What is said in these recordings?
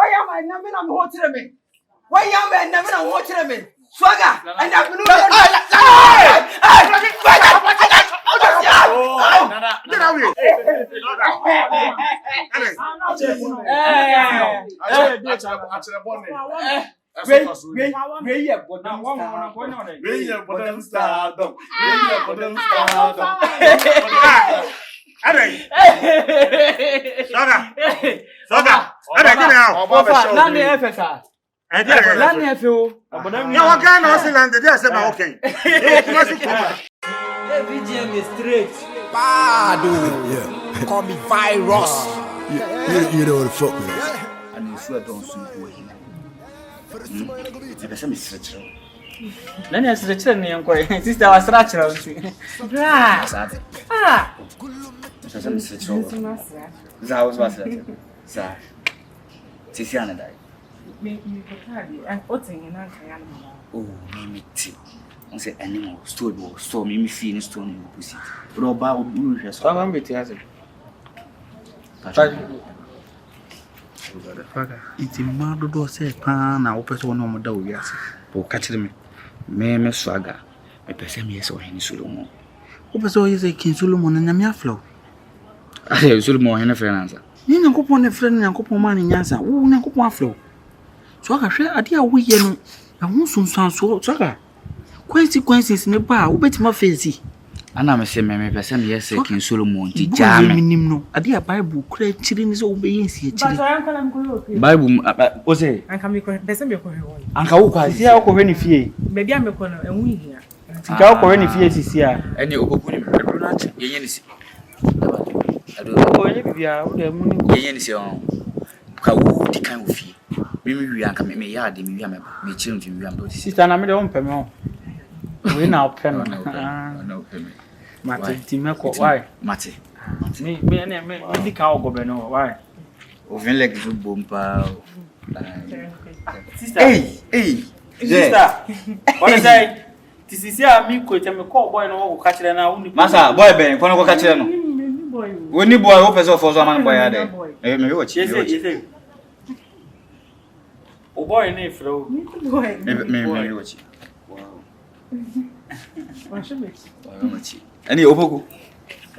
Why am I never on water me? Why am I never on water me? Swaga, and I've been BGM is straight. Yeah. Call me virus. You know what the fuck with us. And you swear don't sue me. Let us return and sister was natural. Oh, me tea. I say animal story so me feel in stone in pussy. Roba will be so I'm with you. It's a mad do say pan na open so no more da we ase. But catch me. Me swaga. Me pese me so hen Solomon. Open so is a king Solomon na me aflo. Ah, Solomon hen friend answer. Ni na ko pon friend na ko pon man nyansa. Wo na ko pon aflo. Swaga hwe ade a wo ye no. Na ho sunsan so swaga. Consequences ne ba wo betima face. Ana me se me pese me yes king Solomon ti jame. Minim no ade a Bible kura chiri ni so wo be yensi e chiri. Bible o se anka me ko pese me ko hwe. Anka wo kwa Si a ko hwe ni fie. Be bia me ko no enwu hia. Sika ko hwe ni fie sisi a. Ene oboku ni do na che yenye ni si. Ko ni bia wo de mu ni yenye ni si on. Ka wo di kan wo fie. Me wi anka me ya de me wi me chiri nti wi am do. sister na me de on peme on. We now pen on. No peme. Mate ti me ko why? Mate. Me di ka ogo be no why? O vem leg do bomba. Sister. Hey. Sister. What is say? This is here me ko te me call boy no wo ka kire na uni. Masa boy ben kono ko ka kire no. Woni boy wo pese for so man boy ade. Me watch. Yes. O boy na ifro. Boy. Me watch. Wa shobe. Wa watch. Ani opoku.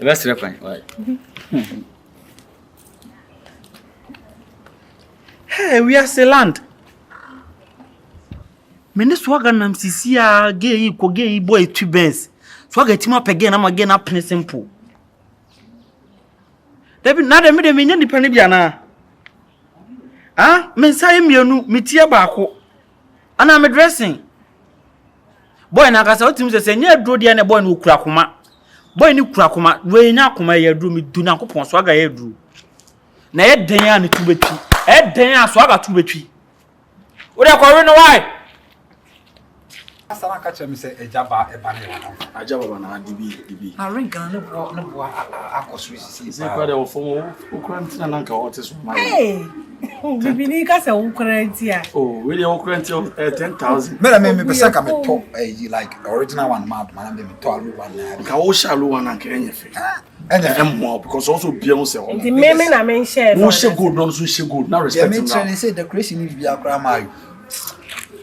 E ba sire kwan. Why? Hey, we are the land. Mene swaga nam sisi a gay boy 2 bens. Swaga tima pege na mage na pen simple. Debi na de me de menya nipa ne bia na. Ah, me sai mienu metie baako. Ana me dressing. Boy na kasa otim se nya duro dia na boy no kura koma. Boy ni kura koma, we nya koma ye duro me du na kopon swaga ye duro. Na ye den ya ne tubetwi. E den ya swaga tubetwi. Wo de kwa we no why? Asana ka chemi se ejaba eba ne wana. Ajaba bana dibi. Na ring kan ne bo akosuri sisi. Se kwa de wo fomo wo krantina na nka wote so ma. Hey. Bibini ka se wo krantia. Oh, we dey wo krantia 10,000. Me pesa ka me to like original one mount man be me to alu one na. Ka wo shallow one na kenye fe. And more because also be on say. The meme na men share. Wo she gold no so she gold. Now respect him. Yeah, me say the creation need be akra mai.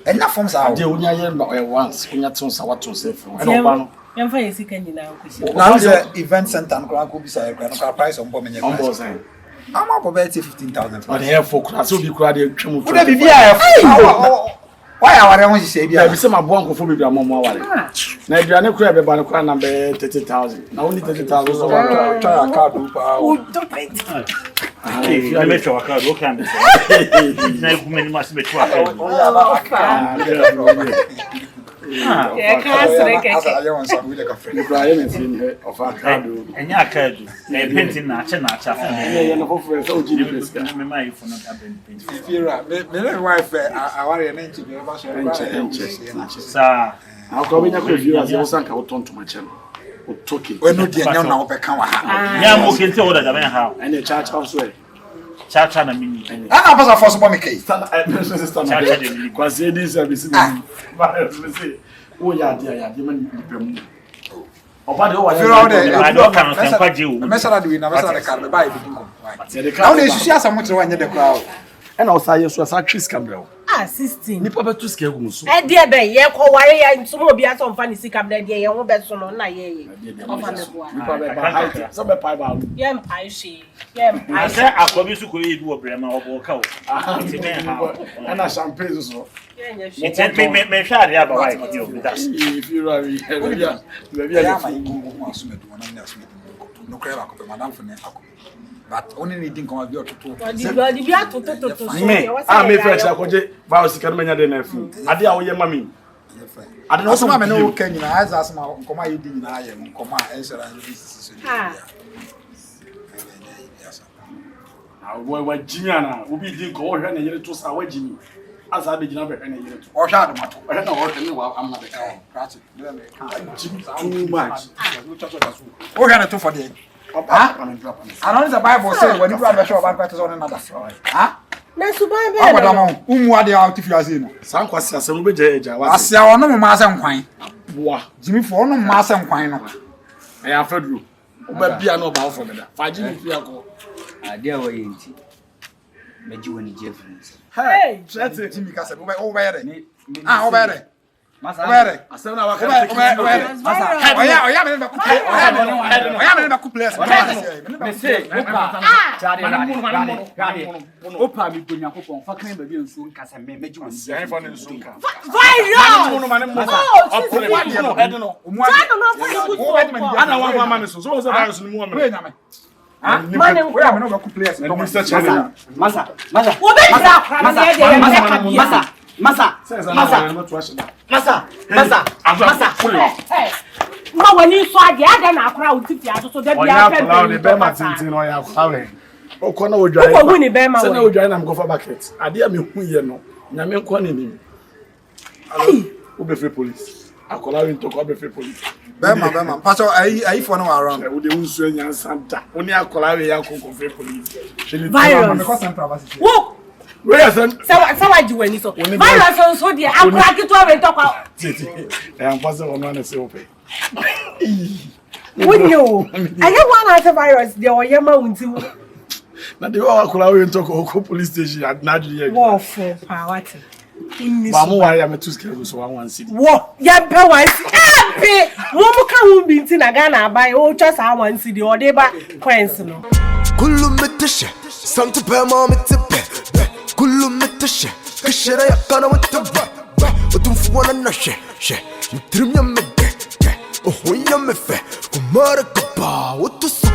And na forms out. Dey onya ye no once kunya ton sa waton say for. And oba no. Yam fa yesika nyina nkoshi. Now the event center and ko be say no price on bo menye. On bo say. I'm up about 15,000. But here for class so be crowd dey twem. Wo dey bibia why are we say bia? Be say my boy nkofo bibia mo awale. Na aduane kura be ba no kura na be 30,000. Na only 30,000 so one try a card pa. Oh, don't pay. If you make your card, what can be? Na ku meni mas be twa. Yeah, I want some with a friend. Ibrahim of our card. Enya card. Na painting na acha. Yeah, no for so GD me my phone not happen paint. Fira, me wife I worry an inch be eba so. Sa. How come you go view as you sanka wo tonto ma chelo. O toki. We no dia nya na wo be kan wa ha. Ya mo kente order da ben ha. And the church also. Cha na mini. Ana pasa for so me kai. Stand Cha de mini. Kwase this service ni. Ba say o ya dia man pem. Oba de o wa I don't can kwaje o. Me sala de we na me sala de car me buy bi ko. Now dey susu asam mo tere wa nya de kra o. And also I so sa Chris Campbell. 16. Nipa be to scare go so. E dey be ye ko ware ya ntumo obi aso mfa ni sika dey ye ho be so no na ye. Ofa me boa. Nipa be ba height. So be pai ba. Ye mpai hwe. Ye mpai. I say akobi su ko yi du obrema obo ka o. And a champagne so. Me hwa ade aba why ki o bi das. If you are here, maybe I am go assume do na na assume no cry ba ko madam for ne akọ. But only needing come be ototo. Di bi atoto so. Me fresh akoje ba o sika no menya dey na afi. Ade a wo ye mami. Ade no so ma me no kan nyina as asma nkoma ye di nyina ye nkoma ensera so. Wa jinya na obi di ko hwe na yere to sa wa jimi. Asa be jina be hwe na yere to. O hwa do mato. Hwe na wo hwe ni wa am na be ka. Practice. Too much. O hwa na to for there. I know the Bible says when you are sure about better on another. Huh? Na su Bible. Ah, madam, ade out if you are saying. San kwasi asem be je eja wa. Asia ono mo ma asem kwan. Boa. Jimi fo ono mo asem kwan no. E ya fedru. O ba bia no ba fo me da. Fa jimi fi akọ. Ade a wo yenti. Meji woni jefrens. Hey, Jimi ka se o ba yere. Ah, o ba yere. Masa. Asem na wa ka. Masa. Oya me ba ku play. Oya me ba ku play. Me say, opa. Jade. Opa mi bonya kokon fa kan ba bi nsu nkasa me meji woni. Yan fa ne nsu nka. virus. No head no. Ana wa ma me so so virus ni mu me. Man, where am I not play? Masa. Ma when you saw the other na akra uti aso so da bia pe be be ma tintin no ya kwawe. O ko na odwan. Ko woni be ma. Se na odwan na me go for bucket. Ade a me hu ye no. Nyame nko na ni. O be free police. Akola we to ko be free police. Bema. Pastor, I for no around. We dey unsu enyan santa. Oni akola we ya ko free police. Virus. Wo. Where son? Sawa ji wani so. Virus so dia akra kitwa we to kwa. I am pass on na se ope. Wonyo. Aye one at virus dey oyema unti. Na dey akola we to ko police station at nadu ye. Wo for power. Ba mo wa ya me to scale so one city. Wo ya be one city. Ape wo mu ka hu bi nti na Ghana abai o twa sa one city o dey ba coins no. Kullu metashe santu pe ma metipe. Kullu metashe kashira ya kana wetaba. Otumfu wana na she. Mtrimya mege. Ohoya mefe. Kumara kapa. Utusa.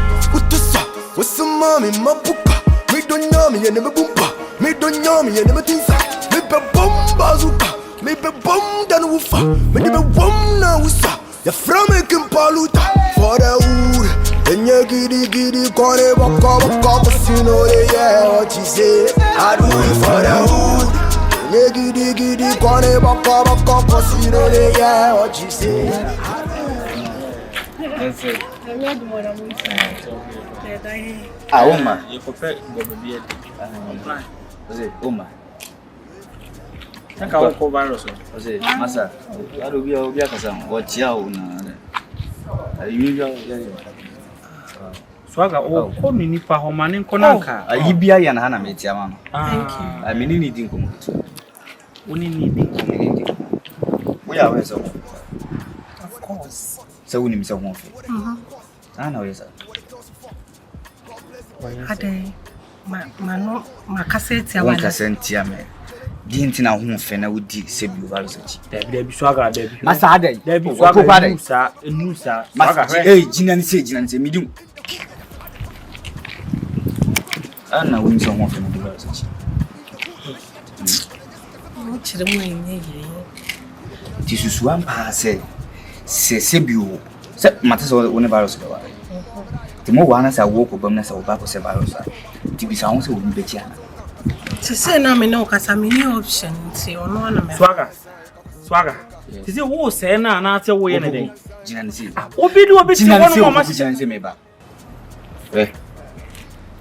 Wasamami mapuka. Me don't know me and me bumpa. Me don't know me and me tinsa. Me be bomba zuka. Me be bom dan wufa. Me be bom na wusa. Ya frame kimpaluta. For the wood. And you giddy kore baka casino yeah what you say. I do it for the wood. And you giddy kore baka casino yeah what you say. That's it. Uma. You prepare go be Ose, Uma. Nka wo virus. Ose, masa. Ado obi akasa wo tia wo na. Ayi ya. Swaga o ko ni nipa ho mane nko nanka. Ayi bia ya na ha na me tia ma no. Thank you. I mean ni din ko mo. Oni ni bi. Wo ya we so. Of course. Se wo ni mi se ho fe. Na we sa. Ade ma cassette ya Won wala. cassette ya me. Di nti na ho fe na wodi se bi virus achi. Dabi Swaga dabi. Masa adai. Dabi Swaga nusa. Masa jina ni se medium. Ana won se ho fe na virus achi. Mo chire mo enye ye. Ti susu ampa se bio. Se mate so woni virus ba. Ti mo wana sa wo ko bam na sa wo ba ko se virus. Ti bi sa won se woni be ti ana. Ti say na me no kasa me ni option ti ono na me. Swaga. Ti say wo se na ate wo ye ne den. Jina ni se. Obi ti wono ma jina ni se me ba.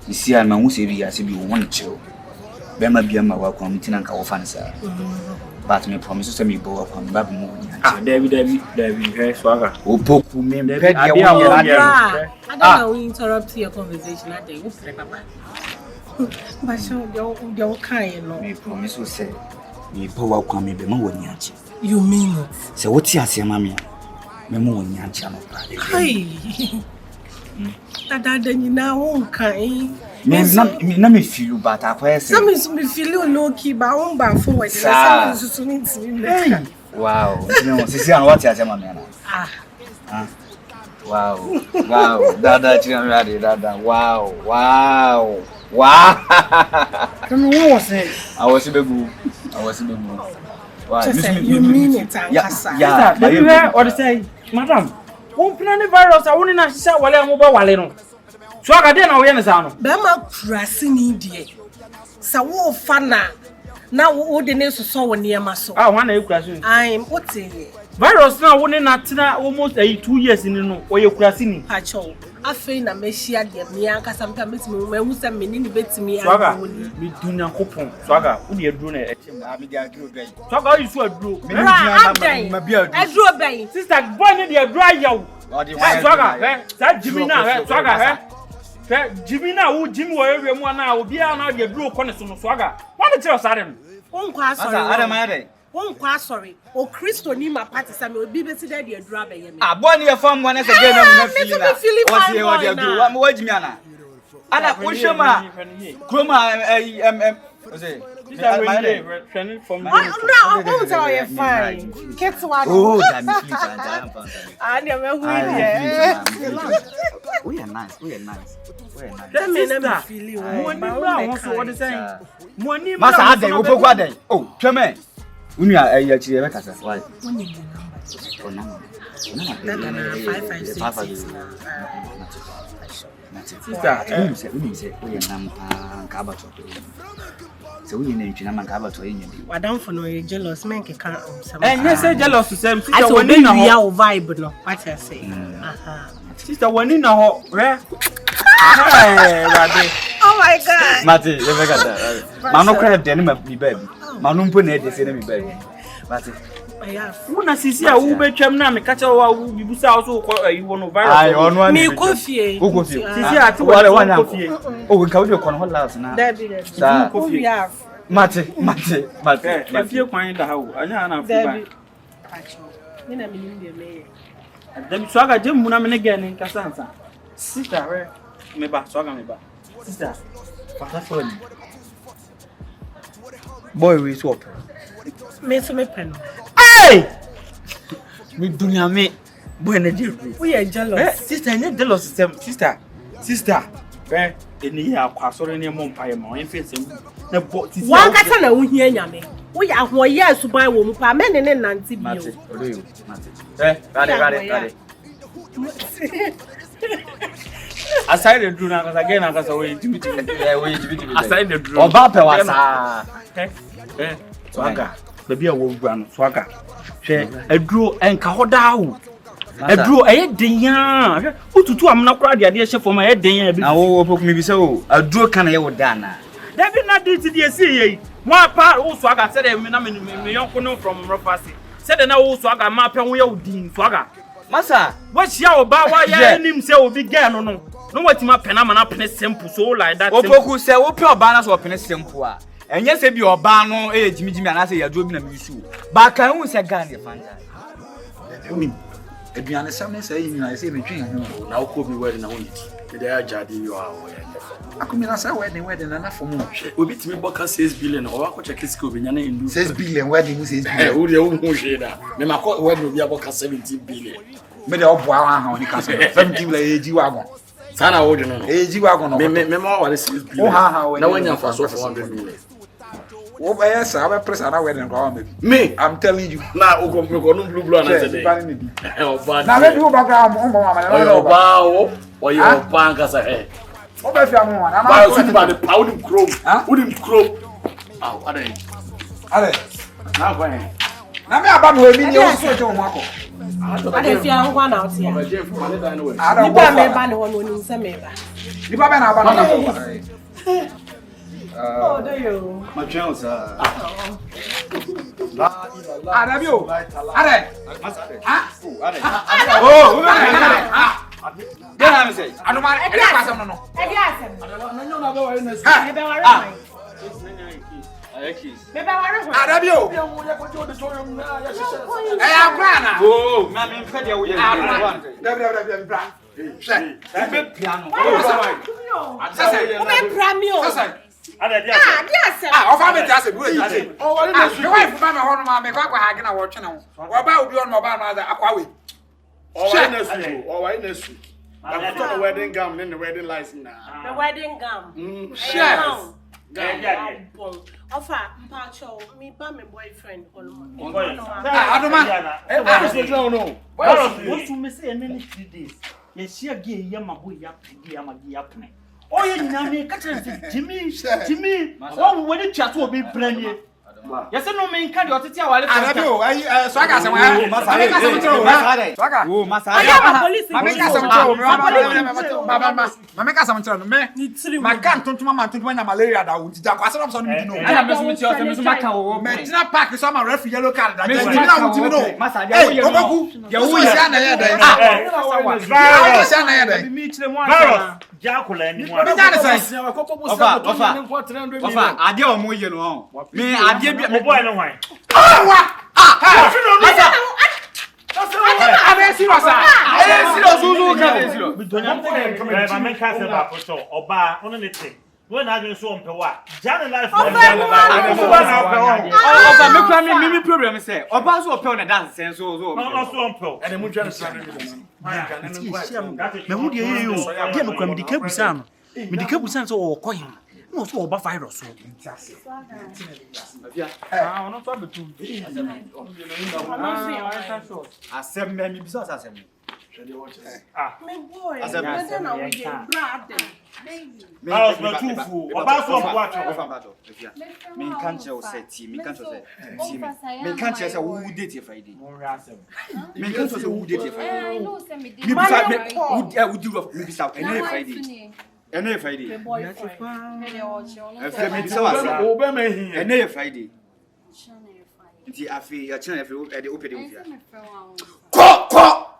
Isi a ma wo se bi ya se bi wo won chill. Be ma bia ma wa kwa mtina nka wo fa ne sa. But me promise say me bo wa kwa ba mo ni Dabi he Swaga. Opoku me Dabi pede ya wo I don't know we interrupt your conversation that day. What's the papa? But you kind, Me promise you say, me power come me be mo woni achi. You mean it? Say what you say mama me mo woni achi no pra. Hey. Dada you na won kind. Me feel but I say. Some is me feel low key but on ba forward. Some is so me. Wow. You know, see what you say mama na. Ah. Wow. Dada chira ready dada. Wow. Tell me what was it? I was bebu. Wow. You mean it, Ankasa? Yeah. Baby, what say, madam? Won plan the virus. I won't na sha wale mo ba wale no. So aga dey na we na sa no. Be ma kurase ni die. Sa wo fa na wo de ne so wo niema so. Ah, wan na ekurase. I'm what say? Virus na won na tena almost 2 years ni no. Oye kurase ni. Pacho. Afei na mehia de me Ankasa me betimi me hu se me ni betimi Swaga, mi dunya kopon. Swaga, wo de aduro na echem. Me dey agree with you. Swaga you so aduro. Me dey ma bia aduro. Aduro ben. Sister, boy ni de aduro ayaw. Swaga, sa Jimmy na, Swaga, Jimmy na wo Jimmy wo ewe mu na obi a na de aduro kɔ ne so no Swaga. What did you say them? Onkwa sorry. Adam ayade. Onkwa sorry. O Kristo ni ma party sa me obi be si de aduro abeye me. Ah, boy ni e fam one say game na Me feel na. feel fine. What dey aduro? Wa Jimmy ana. Ana wo shema. Kroma say from no, tell you fine. Get one. oh, that me feel and I never who we are nice. Let me feel you. What say? Money Masa ade wo poku ade. Oh, tweme. Unu ya chire be kasa. Why? Oh, no. 556. Sister, we say we nam ka ba to. So we need to man ka ba to yin bi. Wadam for no jealous men can some. You say jealous to say sister I when when na we ho. are vibe no. What I say? Sister when na ho, re. Hey, Rade. Oh my God. Mate, you make that. Man no cry dey na mi baby. Man no mpo na dey say na mi baby. Mate. Una sisi a wo betwam na me ka che wa wo bibusa wo so ko ayi no virus. Ai onu an. Me kofie. Wo kofie. Sisi a ti Wale wo wana. kofie. Oh, nka wo dey kon holas na. David. Sa. Kofie. Mate. E fie kwan da ha wo. Anya na fu ba. David. Me na me nim de me. Dem Swaga jem mu na me ne ge ne nkasa nsa. Sister re me ba Swaga me ba. Sister. Pata phone. Boy we swap. Me so me pen. Hey! Me dunya me boy na je. We are jealous. Sister, you jealous sister. Eni ya kwasoro ne mo mpaye ma on fese na bo tisi. Wan kasa na wo hia nyame. Wo ya ho ye suban wo mu pa me ne nante bio. Mate, odoyo, mate. Ready. Aside the drone na kasa again na kasa we timi. We timi. Aside the drone. Oba pe wasa. Swaga. Baby a wo gura no Swaga. Hwe aduro enka hoda wo. Aduro eye denya. Hwe ututu amna kura de ade hye fom eye denya bi. Na wo poku mi bi se o. Aduro kan ye wo da na. David na dit die see ye. Mo apa wo Swaga said me na me yonko no from Rofasi. Said na wo Swaga ma pe wo ye odin Swaga. Masa, what shia oba wa ya nim se obi girl no watima pena ma na pene simple so like that. Opoku se wo pe oba na so pene simple a. Enye se bi oba no jimijimi ana se yadro bi na mi su. Ba kan hu se gan de fanta. Uni. Eduane sam ne se yin na se me twen ho. Na wo bi wedding na wo yi. Me dey ajade yo a wo ya. Akumina sa wedding na for mo. Obi timi boka 6 billion o wa ko check ski obi nya na indu. 6 billion wedding 6 billion. Eh, wo dey wo hu hwe da. Me ma ko wedding obi aboka 17 billion. Me dey obo awan ha oni kasa. 17 billion eji wagon. Sana wo de no. Eji wagon no. Me ma wa 6 billion. Na wanya fa so 400 million. Wo ba yes, I press na wedding kwa me. Me, I'm telling you. Na o go me go no blue na say dey. Oba. Na me do background mo ma na. Oba o. Oye oba nkasa he. Oba fi amu na. Ba so ba de pound chrome. Would chrome. Ah, what are you? Ale. Na kwa he. Na me aba mo mi ni o so je o mako. Ade fi an kwa na otia. Ba je fu ma le dan no we. Nipa me ba ne wono ni se me ba. Nipa be na aba na. Oh, there you. My channel sir. Arabio. Are. Oh, Then I say, I don't mind. I don't know. The wedding gown and the wedding license now. The wedding gown. Yes. Offer, Pacho, me, my boyfriend. I don't mind. No. What you may say in many 3 days? Yes, she again, Yama boy, Yama. Oh, you know me, Jimmy. Oh, when it chat will be plenty. Yes, no man can't do it. I Swaga somewhere. Swaga. Oh, Massa. I am a police. Mamma, some me. My can't to Mamma to when malaria that would jump. I saw some. I am Miss Macao. Medina Park is some refugee yellow card. I mean, Massa, when I do so on Pewa, Jan life. Mimi problem say, Oba so on dance sense so not so on Pewa. And the Mujan so coin. No, so Oba fire so. Ah, not to be My boy, I don't know what you're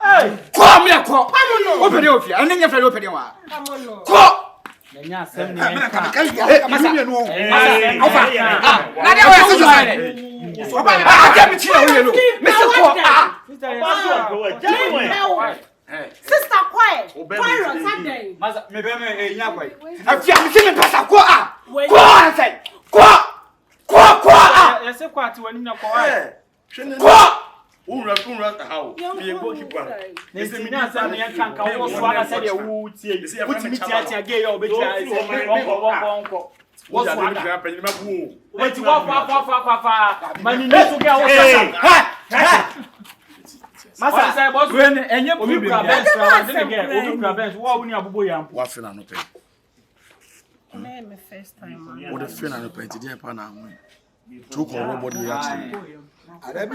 Come here, open your fear, and then you fell open your one. Sister, quiet. Quiet on Sunday. How? Be a goalkeeper. They say, can't go. Swaga said, you would see. Put me at gay or what's what happened? Wait, money to get Massa said, what's when and you will be again? What will you have? What final pay? My first time. What the final pay today? Took our body actually. I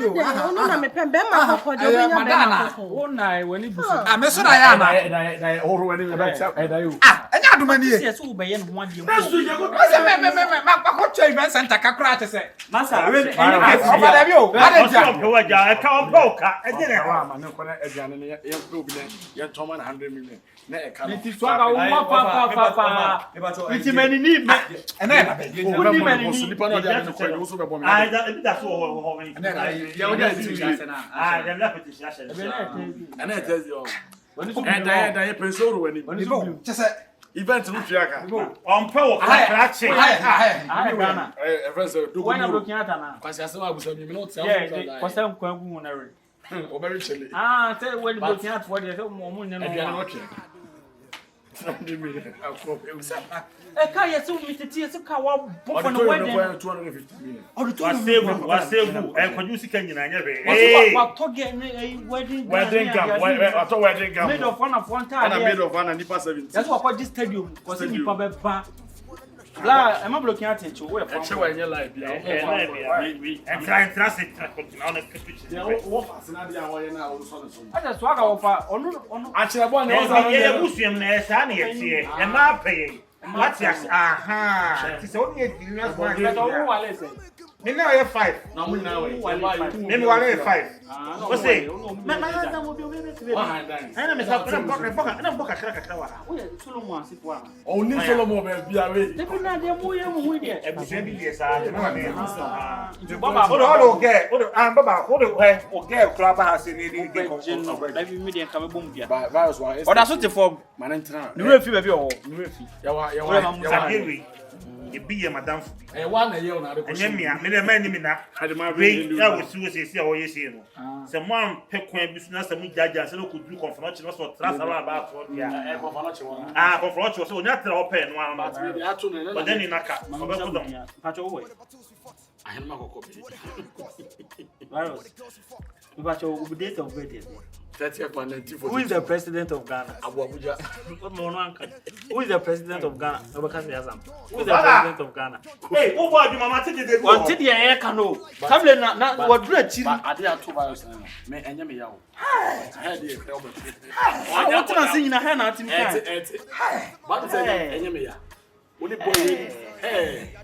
event no fiaka on power crache when I'm looking at na kwasi asem abusa mi no tell yeah kwasi nkwan gu na re o very chilly say when looking at for the mo mo ne no yes, we meet a car for the wedding. 250 million. Was save and produce can you never. Wedding gum. Made of one time. And made of one and Nipa 70. That's what this stadium was in Nipa. I'm not looking at it. Where in your life. And trying to on a kitchen. I just walk over. Actually, I want to Muslim and not paying. What's yes? Aha. It's only a Me now you 5. Na mo na we. Me wale 5. What's it? Man, I will be able to. I am a kakra wa. We Solomon sipwa. O ni Solomon be bia we. They be na dey mo ye mo we dey. E bi se bi dey sa. Baba, hold get. Baba, hold o get club house ni dey get. Live media ka be bom bia. Virus wa. O da so te form. Manentra. Ni we fi be bi o. Ni we fi. Ya wa. Sabiri. E bi ye madam. E wa na ye o na de ko. Enye mia, me dey man ni mi na. We ya wo si wo se o ye se no. Se mo am pe kwan bi so na se mo jaja se no ko du confront no so trasa ba ba so dia. E confront won. Confront so o nya tra o pe no an. But then in naka. O be ko don. Pacho we. Ahen ma kokko bi. Virus. Pacho we date of birthday. 30th man 1940. Who is the president of Ghana? Abu Abuja. Who is the president of Ghana? Who is the president of Ghana? Hey, who boy you mama take the go? Until the air cano. Come na what do a chiri. I did 2 virus na. Me enye me yawo. I dey help me. I want to see in a hand at me. But say enye me ya. Only boy. Hey.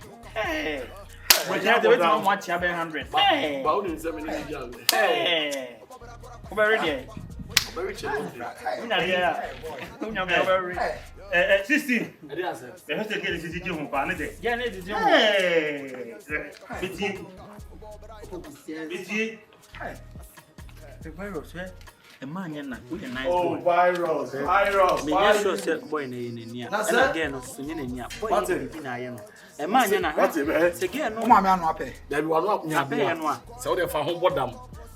We have to wait for 100. Hey. Ba only say me ni dia. Hey. Very there. Very chill. Una there. Una very. 16. I dey answer. The host get the CCG home pa na dey. Yeah, ne dey. Hey. Biti. The virus, eh? A man yana, we a nice Oh, boy. virus. Me just sure say boy na in nia. And again, no sunye na nia. Boy be na ye no. A man yana. What e say again no. Come on, anu ape. There be one up nya Ape ya no a. say we dey fa ho bodam.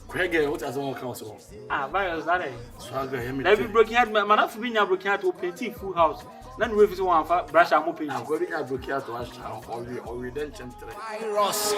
Kwege what as one kan so. Virus that eh. Swaga hear me. Every broken heart, man, have to be na broken heart to painting full house. Then we visit one brush am open. I'm going to advocate to us or we then chemistry. Virus.